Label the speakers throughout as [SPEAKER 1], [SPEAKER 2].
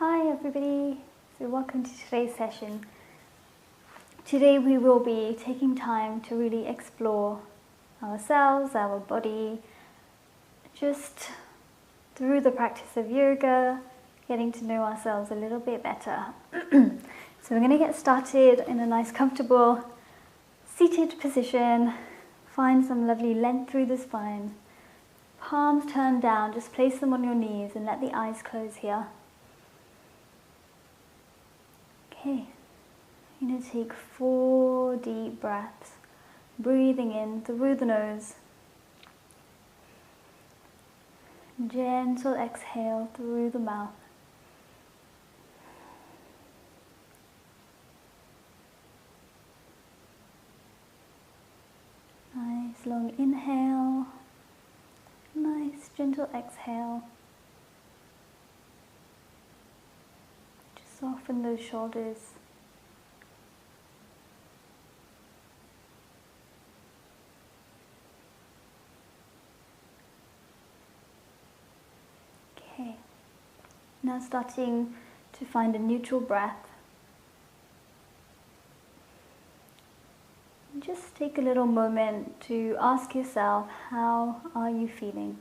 [SPEAKER 1] Hi everybody, so welcome to today's session. Today we will be taking time to really explore ourselves, our body, just through the practice of yoga, getting to know ourselves a little bit better. So we're going to get started in a nice comfortable seated position. Find some lovely length through the spine. Palms turned down, just place them on your knees and let the eyes close here. Okay, I'm going to take 4 deep breaths, breathing in through the nose. Gentle exhale through the mouth. Nice long inhale, nice gentle exhale. Soften those shoulders. Okay, now starting to find a neutral breath. Just take a little moment to ask yourself, how are you feeling?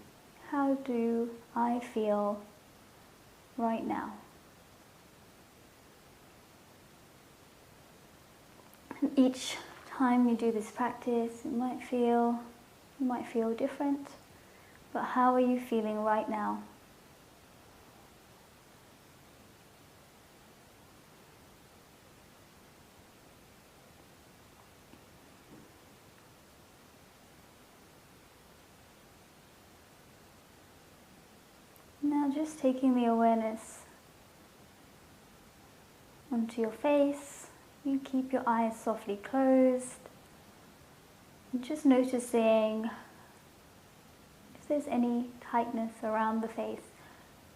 [SPEAKER 1] How do I feel right now? And each time you do this practice, you might feel different, but how are you feeling right now? Now just taking the awareness onto your face. You keep your eyes softly closed. And just noticing if there's any tightness around the face,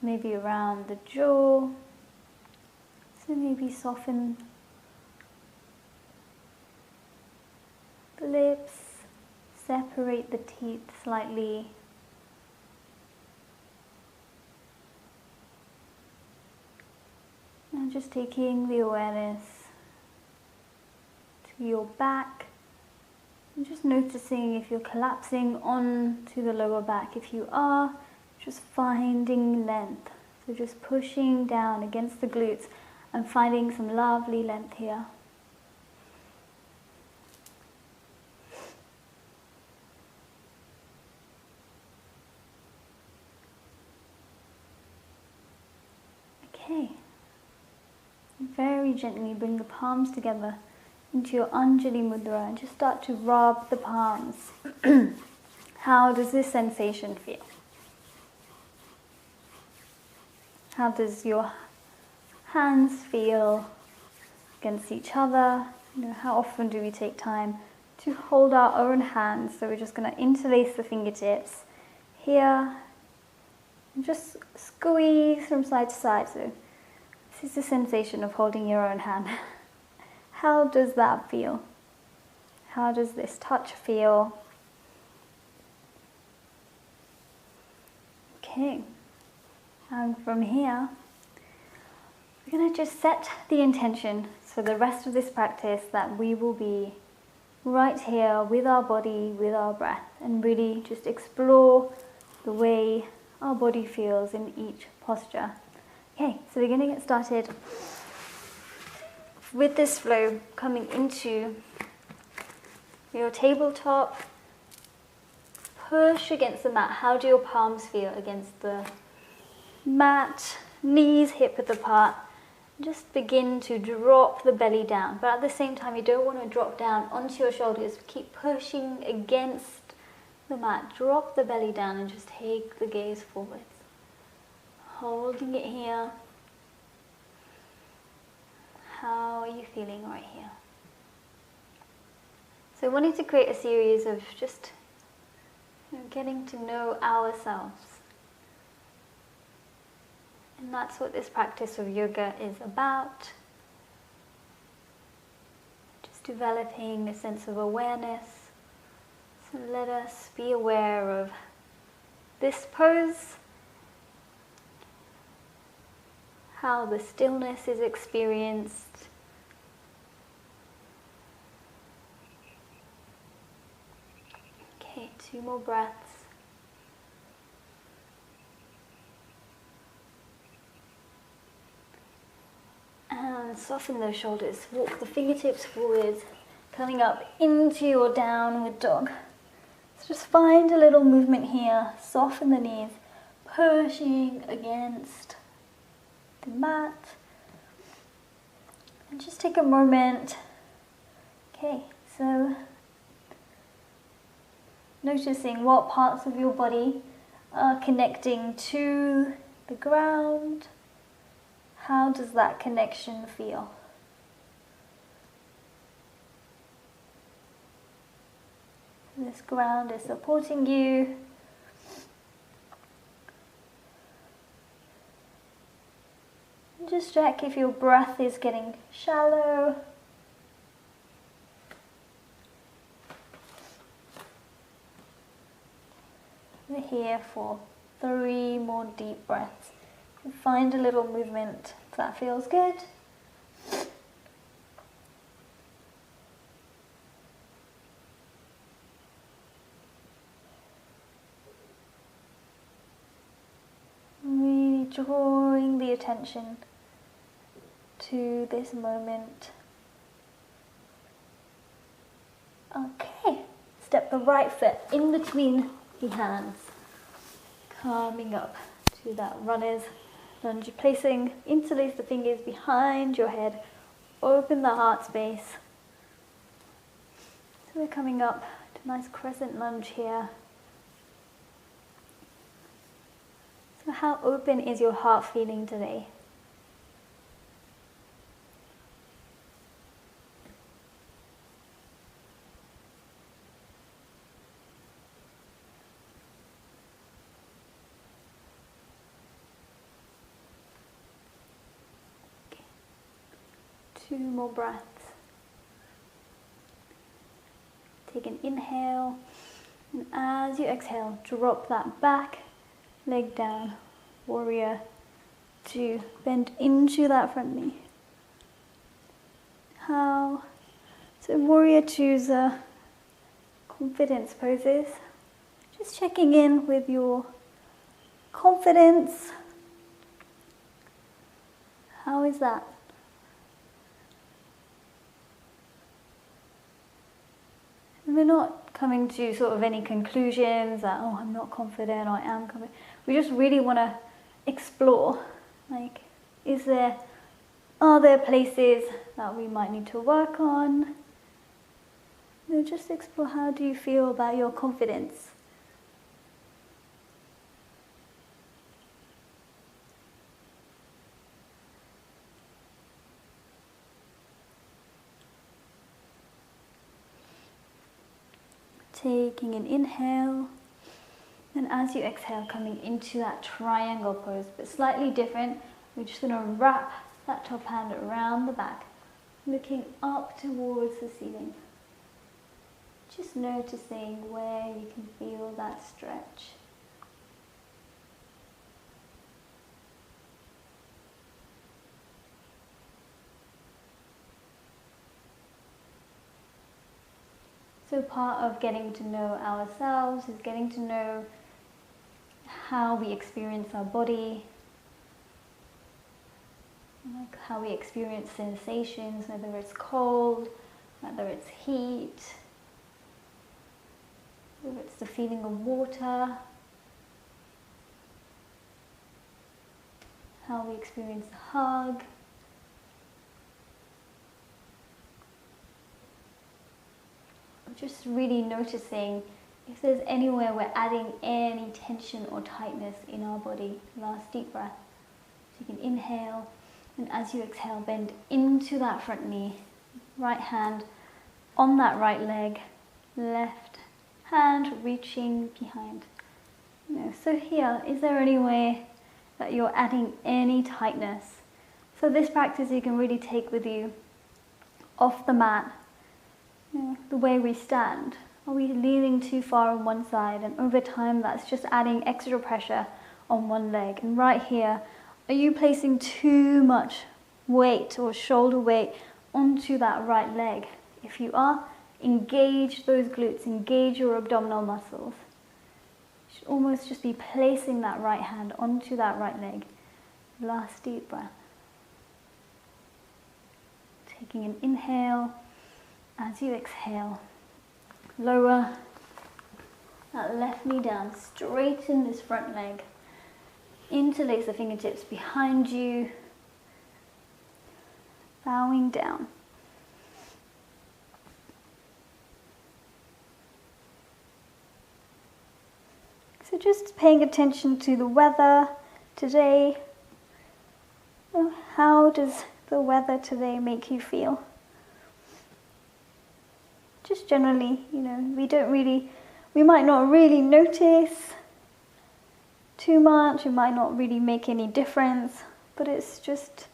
[SPEAKER 1] maybe around the jaw. So maybe soften the lips, separate the teeth slightly. Now just taking the awareness to your back and just noticing if you're collapsing onto the lower back. If you are, just finding length. So just pushing down against the glutes and finding some lovely length here. Okay. Very gently bring the palms together into your Anjali Mudra and just start to rub the palms. How does this sensation feel? How does your hands feel against each other? How often do we take time to hold our own hands? So we're just going to interlace the fingertips here and just squeeze from side to side. So this is the sensation of holding your own hand. How does that feel? How does this touch feel? Okay, and from here, we're going to just set the intention for the rest of this practice that we will be right here with our body, with our breath, and really just explore the way our body feels in each posture. Okay, so we're going to get started with this flow, coming into your tabletop. Push against the mat. How do your palms feel against the mat? Knees hip width apart. Just begin to drop the belly down, but at the same time you don't want to drop down onto your shoulders. Keep pushing against the mat. Drop the belly down and just take the gaze forward. Holding it here. How are you feeling right here? So wanting to create a series of just getting to know ourselves. And that's what this practice of yoga is about. Just developing a sense of awareness. So let us be aware of this pose. how the stillness is experienced. Okay, 2 more breaths. And soften those shoulders. Walk the fingertips forwards, coming up into your downward dog. So just find a little movement here. Soften the knees, pushing against the mat. And just take a moment. Okay, so noticing what parts of your body are connecting to the ground. How does that connection feel? This ground is supporting you. Just check if your breath is getting shallow. We're here for 3 more deep breaths. Find a little movement if that feels good. Really drawing the attention to this moment. Okay, step the right foot in between the hands, coming up to that runner's lunge, interlace the fingers behind your head, open the heart space. So we're coming up to a nice crescent lunge here. So how open is your heart feeling today? Okay. 2 more breaths. Take an inhale, and as you exhale, drop that back leg down, warrior 2, bend into that front knee. So warrior 2's confidence poses. Just checking in with your confidence. How is that? And we're not coming to sort of any conclusions that, oh, I'm not confident, or I am confident. We just really want to explore, like, are there places that we might need to work on? Just explore, how do you feel about your confidence? Taking an inhale, and as you exhale, coming into that triangle pose, but slightly different. We're just going to wrap that top hand around the back, looking up towards the ceiling. Just noticing where you can feel that stretch. So part of getting to know ourselves is getting to know how we experience our body, like how we experience sensations, whether it's cold, whether it's heat, whether it's the feeling of water, how we experience a hug. Just really noticing if there's anywhere we're adding any tension or tightness in our body. Last deep breath. So you can inhale, and as you exhale, bend into that front knee. Right hand on that right leg, left hand reaching behind. So here, is there any way that you're adding any tightness? So this practice you can really take with you off the mat. The way we stand. Are we leaning too far on one side? And over time, that's just adding extra pressure on one leg. And right here, Are you placing too much weight or shoulder weight onto that right leg? If you are, engage those glutes, engage your abdominal muscles. You should almost just be placing that right hand onto that right leg. Last deep breath. Taking an inhale. As you exhale, lower that left knee down, straighten this front leg, interlace the fingertips behind you, bowing down. So just paying attention to the weather today. How does the weather today make you feel? Just generally, we might not really notice too much, it might not really make any difference, but it's just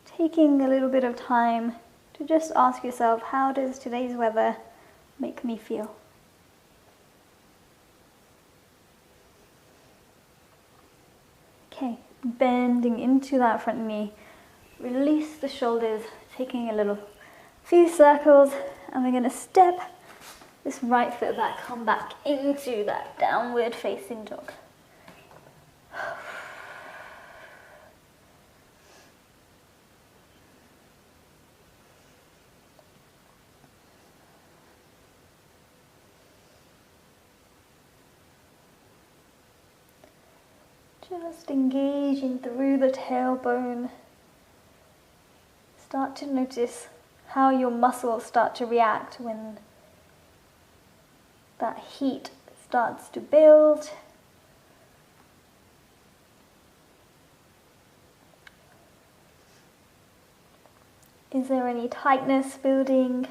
[SPEAKER 1] taking a little bit of time to just ask yourself, how does today's weather make me feel? Okay, bending into that front knee, release the shoulders, taking a few circles, and we're going to step this right foot back, come back into that downward facing dog. Just engaging through the tailbone. Start to notice how your muscles start to react when that heat starts to build. Is there any tightness building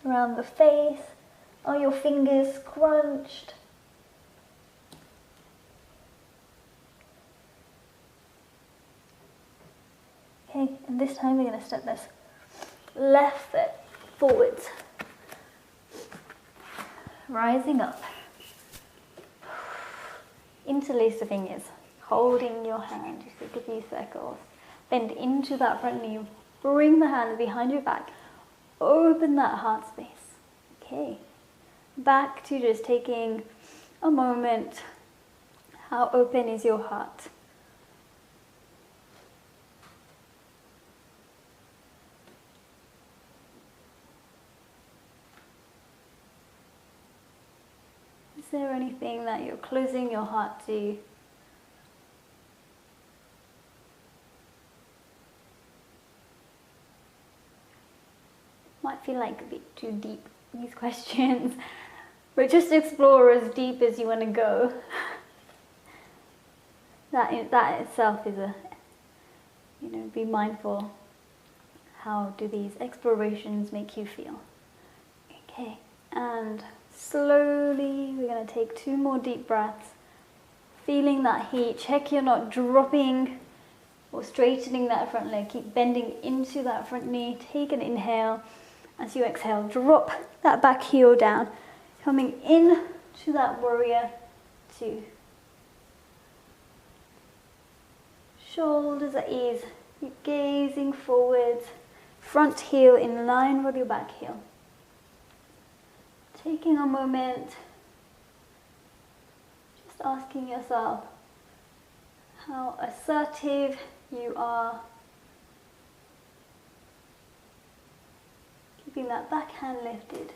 [SPEAKER 1] around the face? Are your fingers crunched? Okay, and this time we're going to step this left foot forwards, rising up, interlace the fingers, holding your hand, just take a few circles, bend into that front knee, bring the hands behind your back, open that heart space. Okay, back to just taking a moment. How open is your heart? Is there anything that you're closing your heart to? Might feel like a bit too deep, these questions, but just explore as deep as you want to go. That itself is be mindful. How do these explorations make you feel? Okay, and slowly we're going to take 2 more deep breaths, feeling that heat. Check you're not dropping or straightening that front leg. Keep bending into that front knee. Take an inhale. As you exhale, drop that back heel down, coming in to that warrior 2. Shoulders at ease. Keep gazing forwards. Front heel in line with your back heel. Taking a moment, just asking yourself how assertive you are. Keeping that back hand lifted.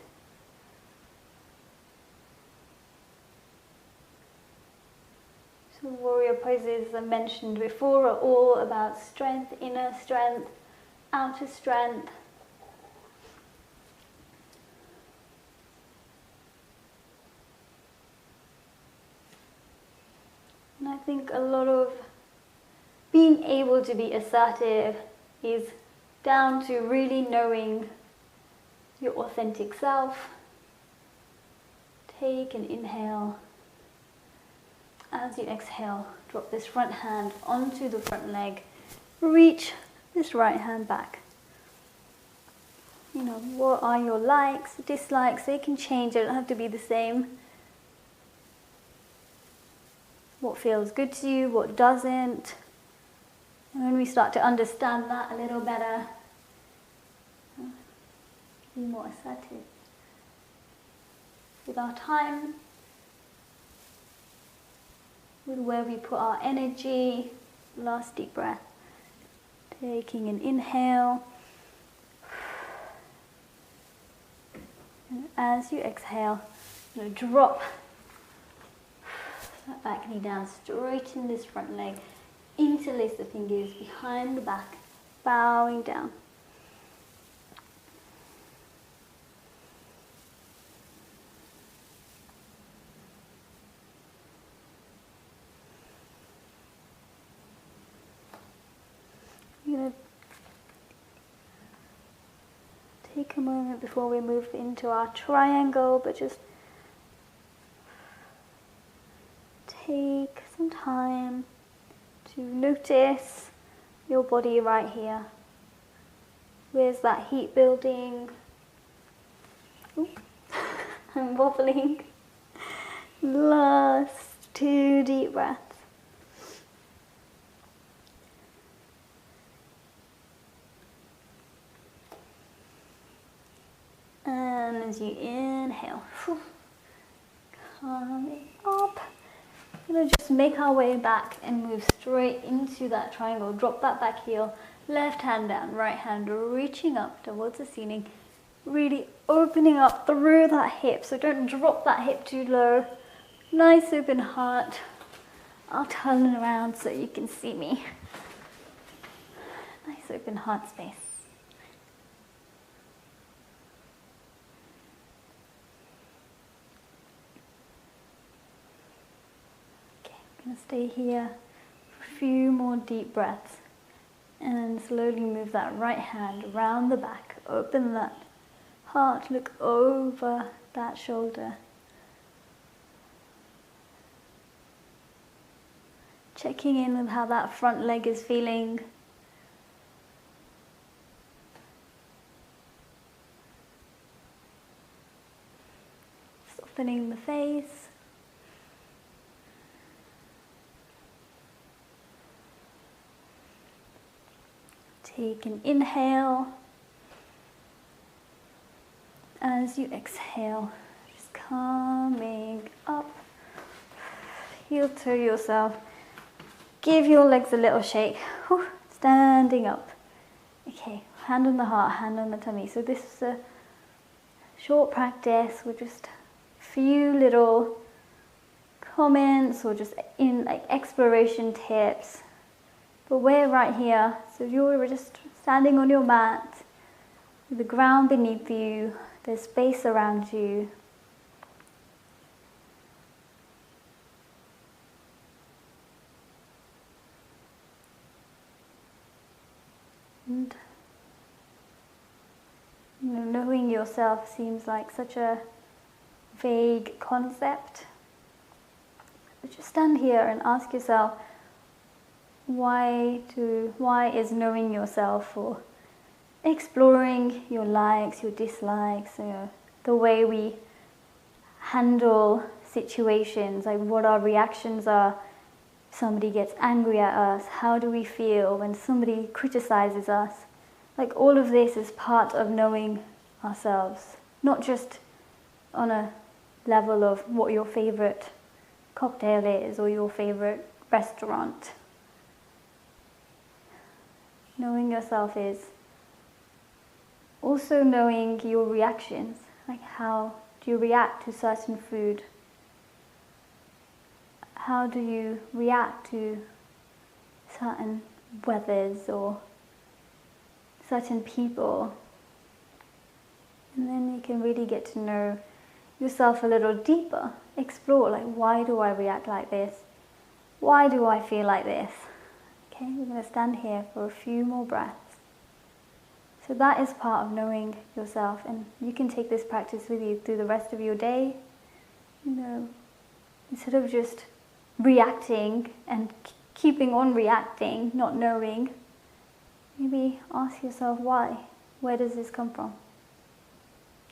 [SPEAKER 1] So warrior poses, as I mentioned before, are all about strength, inner strength, outer strength. And I think a lot of being able to be assertive is down to really knowing your authentic self. Take an inhale. As you exhale, drop this front hand onto the front leg. Reach this right hand back. What are your likes, dislikes? They can change, they don't have to be the same. What feels good to you, what doesn't. And when we start to understand that a little better, be more assertive with our time, with where we put our energy. Last deep breath. Taking an inhale. And as you exhale, you're going to drop that back knee down, straighten this front leg, interlace the fingers behind the back, bowing down. You're going to take a moment before we move into our triangle, but just take some time to notice your body right here. Where's that heat building? Ooh. I'm wobbling. Last 2 deep breaths. And as you inhale, coming up, we're going to just make our way back and move straight into that triangle. Drop that back heel, left hand down, right hand reaching up towards the ceiling, really opening up through that hip. So don't drop that hip too low. Nice open heart. I'll turn around so you can see me. Nice open heart space. I'm going to stay here for a few more deep breaths and slowly move that right hand around the back. Open that heart, look over that shoulder. Checking in with how that front leg is feeling. Softening the face. Take an inhale. As you exhale, just coming up. Heel to yourself. Give your legs a little shake. Whew. Standing up. Okay, hand on the heart, hand on the tummy. So this is a short practice with just a few little comments or just in like exploration tips. But we're right here, so you're just standing on your mat, with the ground beneath you, there's space around you. And knowing yourself seems like such a vague concept. But just stand here and ask yourself, why is knowing yourself or exploring your likes, your dislikes, the way we handle situations, like what our reactions are. Somebody gets angry at us, how do we feel when somebody criticizes us? Like all of this is part of knowing ourselves, not just on a level of what your favorite cocktail is or your favorite restaurant. Knowing yourself is also knowing your reactions, like how do you react to certain food? How do you react to certain weathers or certain people? And then you can really get to know yourself a little deeper. Explore, like, why do I react like this? Why do I feel like this? Okay, we're going to stand here for a few more breaths. So that is part of knowing yourself, and you can take this practice with you through the rest of your day. Instead of just reacting and keeping on reacting, not knowing, maybe ask yourself why. Where does this come from?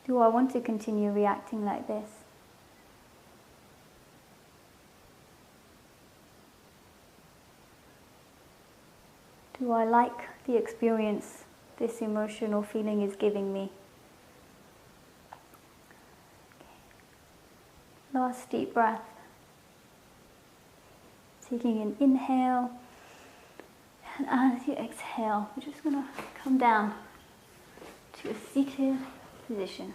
[SPEAKER 1] Do I want to continue reacting like this? Do I like the experience this emotion or feeling is giving me? Last deep breath. Taking an inhale, and as you exhale, we're just going to come down to a seated position.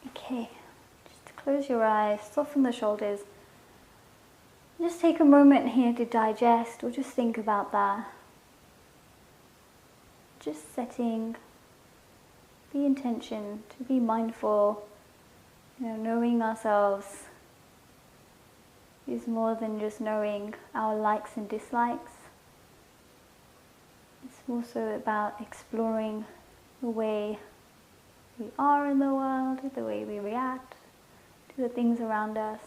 [SPEAKER 1] Okay, just close your eyes, soften the shoulders. Just take a moment here to digest or just think about that. Just setting the intention to be mindful, knowing ourselves is more than just knowing our likes and dislikes. It's also about exploring the way we are in the world, the way we react to the things around us.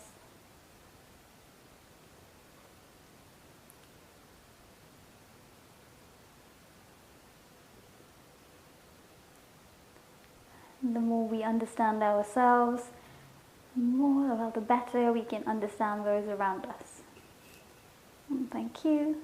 [SPEAKER 1] And the more we understand ourselves, the better we can understand those around us. And thank you.